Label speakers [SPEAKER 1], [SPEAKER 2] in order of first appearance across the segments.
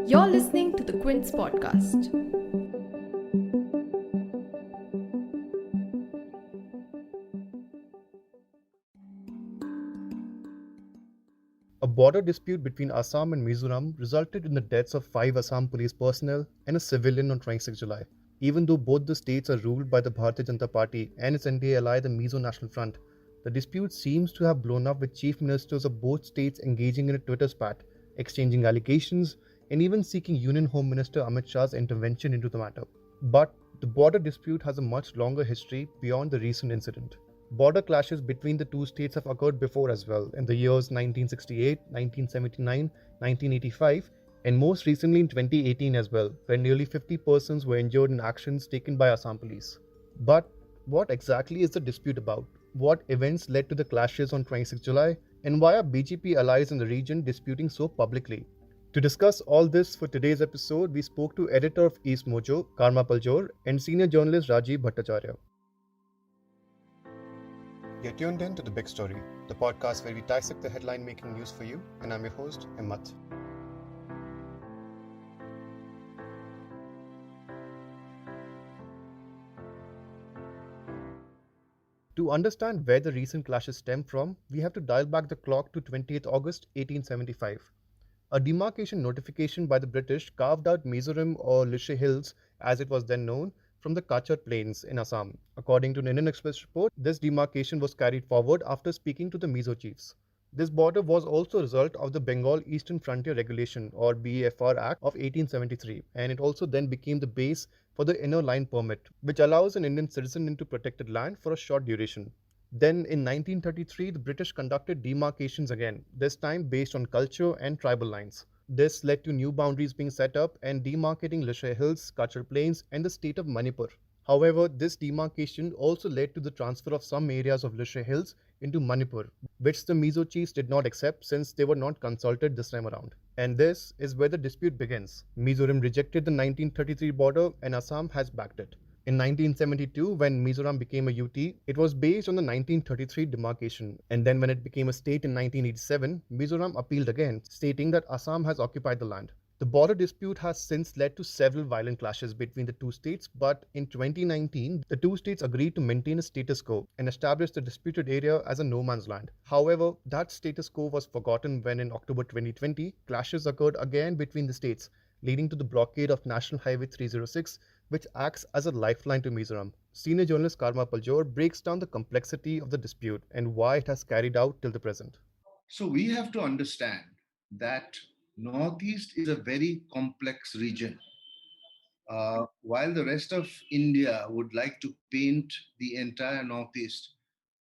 [SPEAKER 1] You're listening to the Quint's podcast.
[SPEAKER 2] A border dispute between Assam and Mizoram resulted in the deaths of 5 Assam police personnel and a civilian on 26 July. Even though both the states are ruled by the Bharatiya Janata Party and its NDA ally, the Mizo National Front, the dispute seems to have blown up with chief ministers of both states engaging in a Twitter spat, exchanging allegations, and even seeking Union Home Minister Amit Shah's intervention into the matter. But the border dispute has a much longer history beyond the recent incident. Border clashes between the two states have occurred before as well, in the years 1968, 1979, 1985, and most recently in 2018 as well, where nearly 50 persons were injured in actions taken by Assam Police. But what exactly is the dispute about? What events led to the clashes on 26 July? And why are BJP allies in the region disputing so publicly? To discuss all this for today's episode, we spoke to editor of EastMojo, Karma Paljor, and senior journalist Rajeev Bhattacharyya. You're tuned in to The Big Story, the podcast where we dissect the headline making news for you, and I'm your host, Himmat. To understand where the recent clashes stem from, we have to dial back the clock to 20th August 1875. A demarcation notification by the British carved out Mizoram or Lishe Hills, as it was then known, from the Kachar Plains in Assam. According to an Indian Express report, this demarcation was carried forward after speaking to the Mizo chiefs. This border was also a result of the Bengal Eastern Frontier Regulation or BEFR Act of 1873, and it also then became the base for the Inner Line Permit, which allows an Indian citizen into protected land for a short duration. Then in 1933, the British conducted demarcations again, this time based on culture and tribal lines. This led to new boundaries being set up and demarcating Lishay Hills, Kachar Plains, and the state of Manipur. However, this demarcation also led to the transfer of some areas of Lishay Hills into Manipur, which the Mizo chiefs did not accept since they were not consulted this time around. And this is where the dispute begins. Mizoram rejected the 1933 border and Assam has backed it. In 1972, when Mizoram became a UT, it was based on the 1933 demarcation. And then when it became a state in 1987, Mizoram appealed again, stating that Assam has occupied the land. The border dispute has since led to several violent clashes between the two states, but in 2019, the two states agreed to maintain a status quo and establish the disputed area as a no man's land. However, that status quo was forgotten when in October 2020, clashes occurred again between the states, leading to the blockade of National Highway 306, which acts as a lifeline to Mizoram. Senior journalist Karma Paljor breaks down the complexity of the dispute and why it has carried out till the present.
[SPEAKER 3] So we have to understand that Northeast is a very complex region. While the rest of India would like to paint the entire Northeast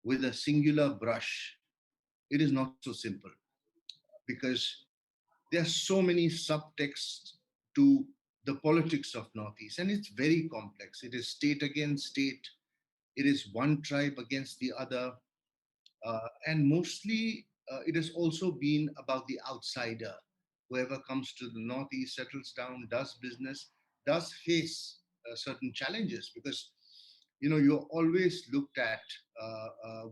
[SPEAKER 3] with a singular brush, it is not so simple because there are so many subtexts to the politics of Northeast, and it's very complex. It is state against state, it is one tribe against the other, and mostly it has also been about the outsider. Whoever comes to the Northeast, settles down, does business, does face certain challenges because you're always looked at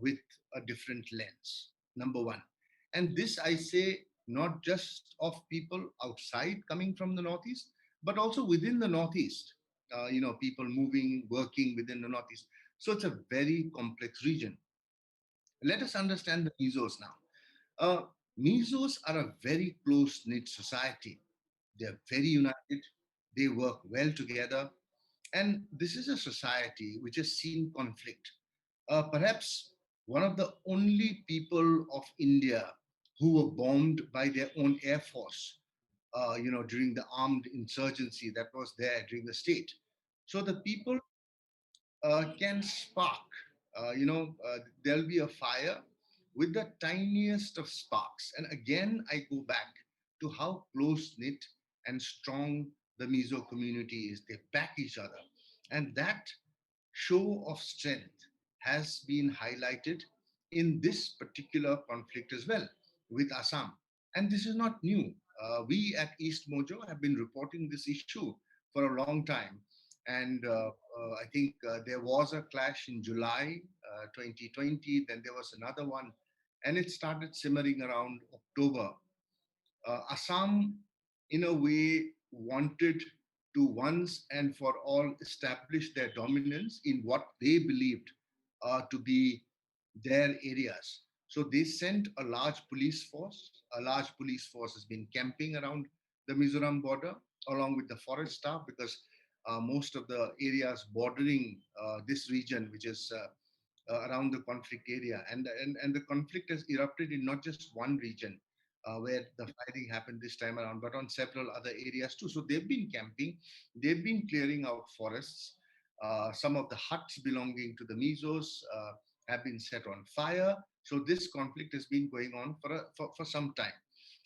[SPEAKER 3] with a different lens. Number one, and this I say not just of people outside coming from the Northeast, but also within the Northeast. People moving, working within the Northeast. So it's a very complex region. Let us understand the Mizos now. Uh, Mizos are a very close knit society. They're very united, they work well together, and this is a society which has seen conflict. Perhaps one of the only people of India who were bombed by their own air force, during the armed insurgency that was there during the state. So the people can spark. There'll be a fire with the tiniest of sparks. And again, I go back to how close knit and strong the Mizo community is. They back each other. And that show of strength has been highlighted in this particular conflict as well with Assam. And this is not new. We at East Mojo have been reporting this issue for a long time. And I think there was a clash in July 2020, then there was another one, and it started simmering around October. Assam, in a way, wanted to once and for all establish their dominance in what they believed to be their areas. So they sent a large police force. A large police force has been camping around the Mizoram border along with the forest staff because most of the areas bordering this region, which is around the conflict area. And the conflict has erupted in not just one region where the fighting happened this time around, but on several other areas too. So they've been camping, they've been clearing out forests. Some of the huts belonging to the Mizos have been set on fire. So this conflict has been going on for some time.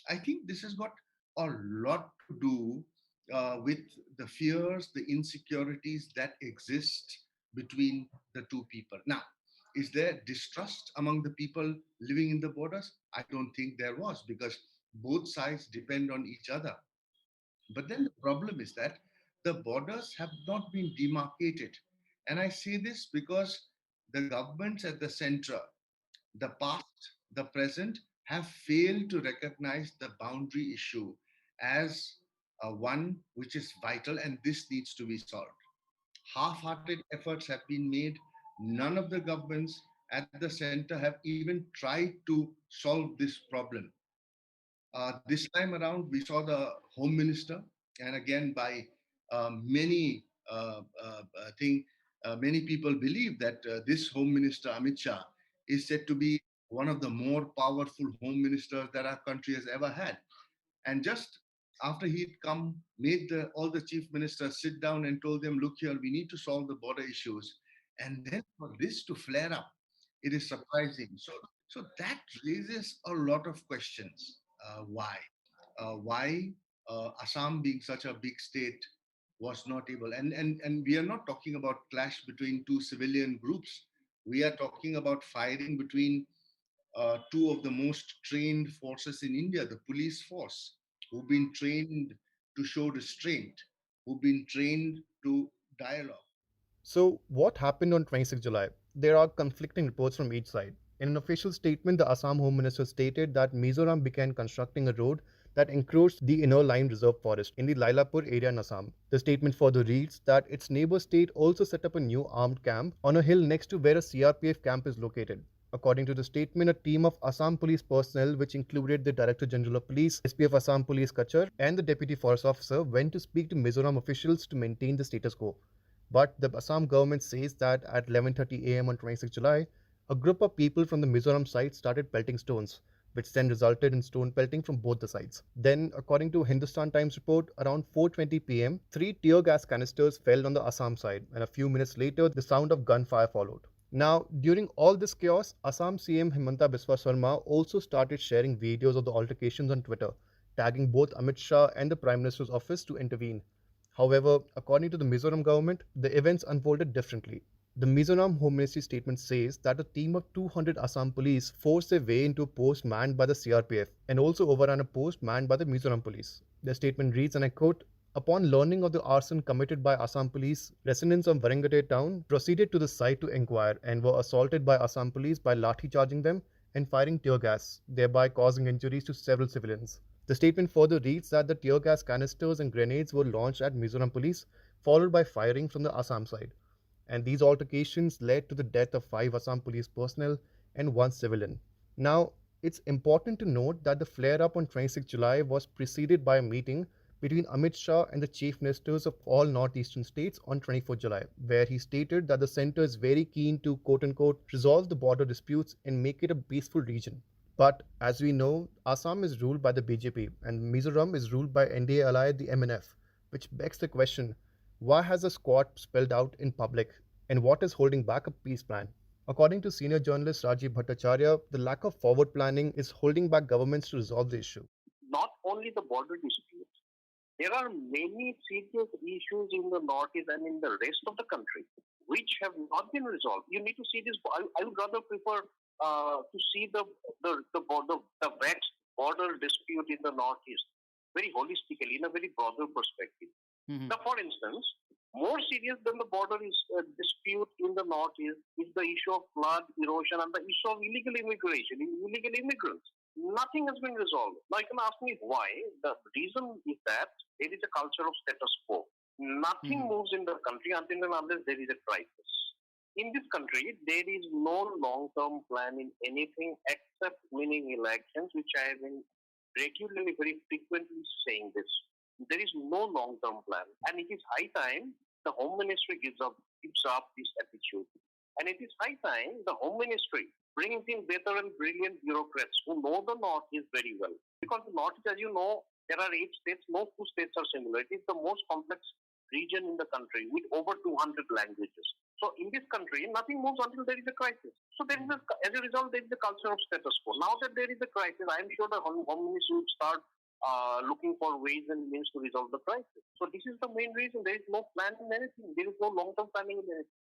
[SPEAKER 3] I think this has got a lot to do with the fears, the insecurities that exist between the two people. Now, is there distrust among the people living in the borders? I don't think there was because both sides depend on each other. But then the problem is that the borders have not been demarcated. And I say this because the governments at the center, the past, the present, have failed to recognize the boundary issue as one which is vital, and this needs to be solved. Half-hearted efforts have been made. None of the governments at the center have even tried to solve this problem. This time around, we saw the Home Minister, and again, by many think many people believe that this Home Minister Amit Shah is said to be one of the more powerful Home Ministers that our country has ever had. And just after he'd come, made all the chief ministers sit down and told them, look here, we need to solve the border issues. And then for this to flare up, it is surprising. So that raises a lot of questions. Why? Why Assam being such a big state was not able, and we are not talking about clash between two civilian groups. We are talking about firing between two of the most trained forces in India, the police force, who've been trained to show restraint, who've been trained to dialogue.
[SPEAKER 2] So, what happened on 26 July? There are conflicting reports from each side. In an official statement, the Assam Home Minister stated that Mizoram began constructing a road that encroached the inner line reserve forest in the Lailapur area in Assam. The statement further reads that its neighbor state also set up a new armed camp on a hill next to where a CRPF camp is located. According to the statement, a team of Assam Police personnel, which included the Director General of Police, SP of Assam Police Kachar, and the Deputy Forest Officer, went to speak to Mizoram officials to maintain the status quo. But the Assam government says that at 11:30 a.m. on 26 July, a group of people from the Mizoram side started pelting stones, which then resulted in stone pelting from both the sides. Then, according to Hindustan Times report, around 4:20 p.m., 3 tear gas canisters fell on the Assam side, and a few minutes later, the sound of gunfire followed. Now, during all this chaos, Assam CM Himanta Biswa Sarma also started sharing videos of the altercations on Twitter, tagging both Amit Shah and the Prime Minister's office to intervene. However, according to the Mizoram government, the events unfolded differently. The Mizoram Home Ministry statement says that a team of 200 Assam police forced their way into a post manned by the CRPF and also overran a post manned by the Mizoram police. Their statement reads, and I quote, upon learning of the arson committed by Assam police, residents of Varangadhe town proceeded to the site to inquire and were assaulted by Assam police by lathi charging them and firing tear gas, thereby causing injuries to several civilians. The statement further reads that the tear gas canisters and grenades were launched at Mizoram police, followed by firing from the Assam side. And these altercations led to the death of 5 Assam police personnel and 1 civilian. Now, it's important to note that the flare up on 26 July was preceded by a meeting between Amit Shah and the chief ministers of all northeastern states on 24 July, where he stated that the center is very keen to quote unquote resolve the border disputes and make it a peaceful region. But as we know, Assam is ruled by the BJP and Mizoram is ruled by NDA ally the MNF, which begs the question, why has the squad spelled out in public and what is holding back a peace plan? According to senior journalist Rajeev Bhattacharyya, the lack of forward planning is holding back governments to resolve the issue.
[SPEAKER 4] Not only the border disputes, there are many serious issues in the northeast and in the rest of the country which have not been resolved. You need to see this. I would rather prefer to see the vexed border dispute in the northeast very holistically, in a very broader perspective. Now, for instance, more serious than the border dispute in the northeast is the issue of flood erosion and the issue of illegal immigration, illegal immigrants. Nothing has been resolved. Now you can ask me why. The reason is that there is a culture of status quo. Nothing moves in the country until and unless there is a crisis. In this country, there is no long-term plan in anything except winning elections, which I have been regularly, very frequently saying this. There is no long-term plan, and it is high time the Home Ministry gives up this attitude. And it is high time the Home Ministry brings in better and brilliant bureaucrats who know the Northeast very well. Because the Northeast, as you know, there are 8 states. No 2 states are similar. It is the most complex region in the country with over 200 languages. So in this country, nothing moves until there is a crisis. So there is as a result, there is a culture of status quo. Now that there is a crisis, I am sure the Home Ministry would start looking for ways and means to resolve the crisis. So this is the main reason. There is no plan in anything. There is no long-term planning in anything.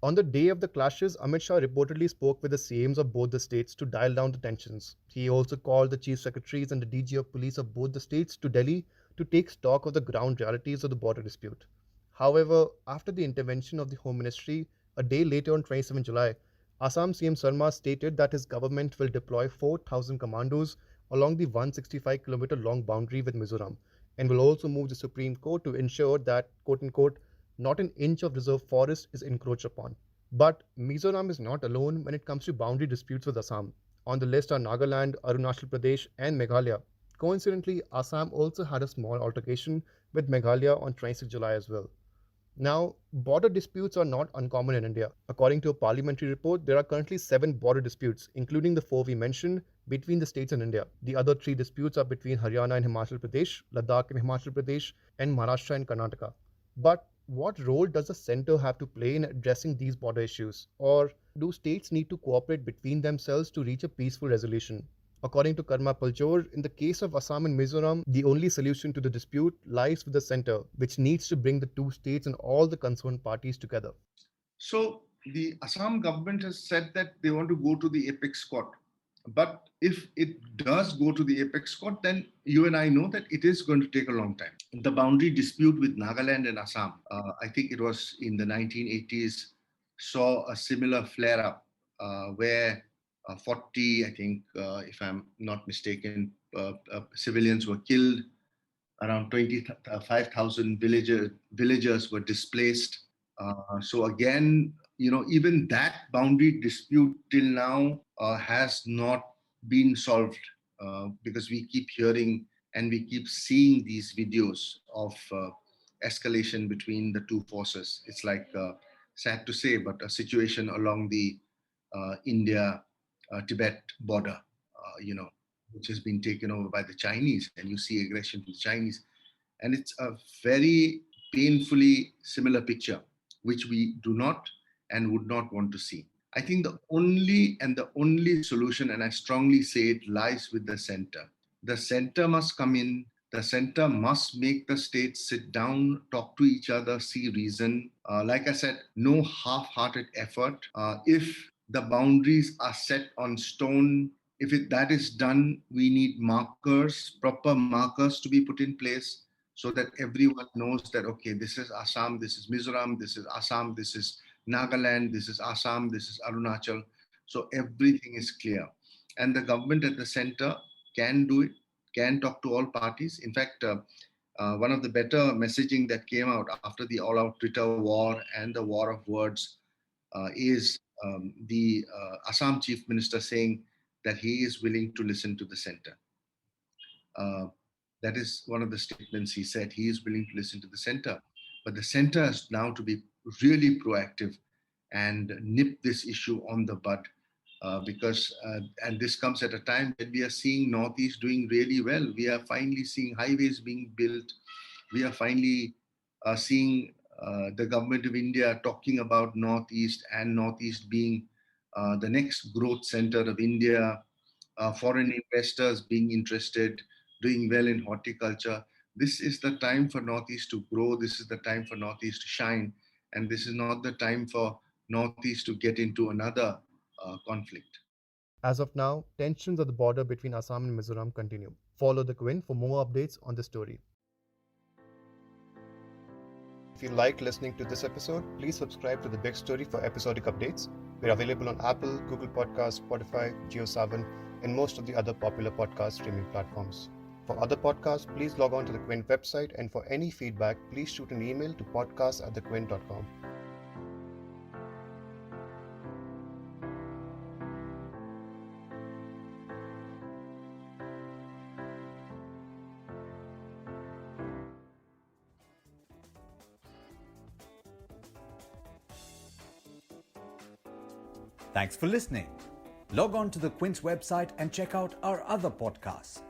[SPEAKER 2] On the day of the clashes, Amit Shah reportedly spoke with the CMs of both the states to dial down the tensions. He also called the chief secretaries and the DG of police of both the states to Delhi to take stock of the ground realities of the border dispute. However, after the intervention of the Home Ministry, a day later on 27 July, Assam CM Sarma stated that his government will deploy 4,000 commandos along the 165-kilometer long boundary with Mizoram and will also move the Supreme Court to ensure that, quote-unquote, not an inch of reserve forest is encroached upon. But Mizoram is not alone when it comes to boundary disputes with Assam. On the list are Nagaland, Arunachal Pradesh and Meghalaya. Coincidentally, Assam also had a small altercation with Meghalaya on 26 July as well. Now, border disputes are not uncommon in India. According to a parliamentary report, there are currently 7 border disputes, including the 4 we mentioned, between the states and India. The other 3 disputes are between Haryana and Himachal Pradesh, Ladakh and Himachal Pradesh, and Maharashtra and Karnataka. But what role does the centre have to play in addressing these border issues? Or do states need to cooperate between themselves to reach a peaceful resolution? According to Karma Paljor, in the case of Assam and Mizoram, the only solution to the dispute lies with the centre, which needs to bring the 2 states and all the concerned parties together.
[SPEAKER 3] So the Assam government has said that they want to go to the apex court. But if it does go to the apex court, then you and I know that it is going to take a long time. The boundary dispute with Nagaland and Assam, I think it was in the 1980s, saw a similar flare-up where 40, I think, if I'm not mistaken, civilians were killed. Around 25,000 villagers were displaced. So again, even that boundary dispute till now has not been solved because we keep hearing and we keep seeing these videos of escalation between the 2 forces. It's like, sad to say, but a situation along the India-Tibet border, which has been taken over by the Chinese, and you see aggression from the Chinese. And it's a very painfully similar picture, which we do not and would not want to see. I think the only solution, and I strongly say it, lies with the center. The center must come in. The center must make the states sit down, talk to each other, see reason. Like I said, no half-hearted effort. If the boundaries are set on stone, that is done, we need markers, proper markers to be put in place so that everyone knows that, okay, this is Assam, this is Mizoram, this is Assam, this is Nagaland, this is Assam, this is Arunachal. So everything is clear. And the government at the center can do it, can talk to all parties. In fact, one of the better messaging that came out after the all-out Twitter war and the war of words is the Assam Chief Minister saying that he is willing to listen to the center. That is one of the statements he said. He is willing to listen to the center. But the center has now to be really proactive and nip this issue on the bud because, and this comes at a time when we are seeing Northeast doing really well. We are finally seeing highways being built. We are finally seeing the government of India talking about Northeast and Northeast being the next growth center of India, foreign investors being interested, doing well in horticulture. This is the time for Northeast to grow. This is the time for Northeast to shine. And this is not the time for Northeast to get into another conflict.
[SPEAKER 2] As of now, tensions at the border between Assam and Mizoram continue. Follow the Quint for more updates on the story. If you liked listening to this episode, please subscribe to The Big Story for episodic updates. We're available on Apple, Google Podcasts, Spotify, JioSaavn, and most of the other popular podcast streaming platforms. For other podcasts, please log on to the Quint website, and for any feedback, please shoot an email to podcast@thequint.com.
[SPEAKER 5] Thanks for listening. Log on to the Quint's website and check out our other podcasts.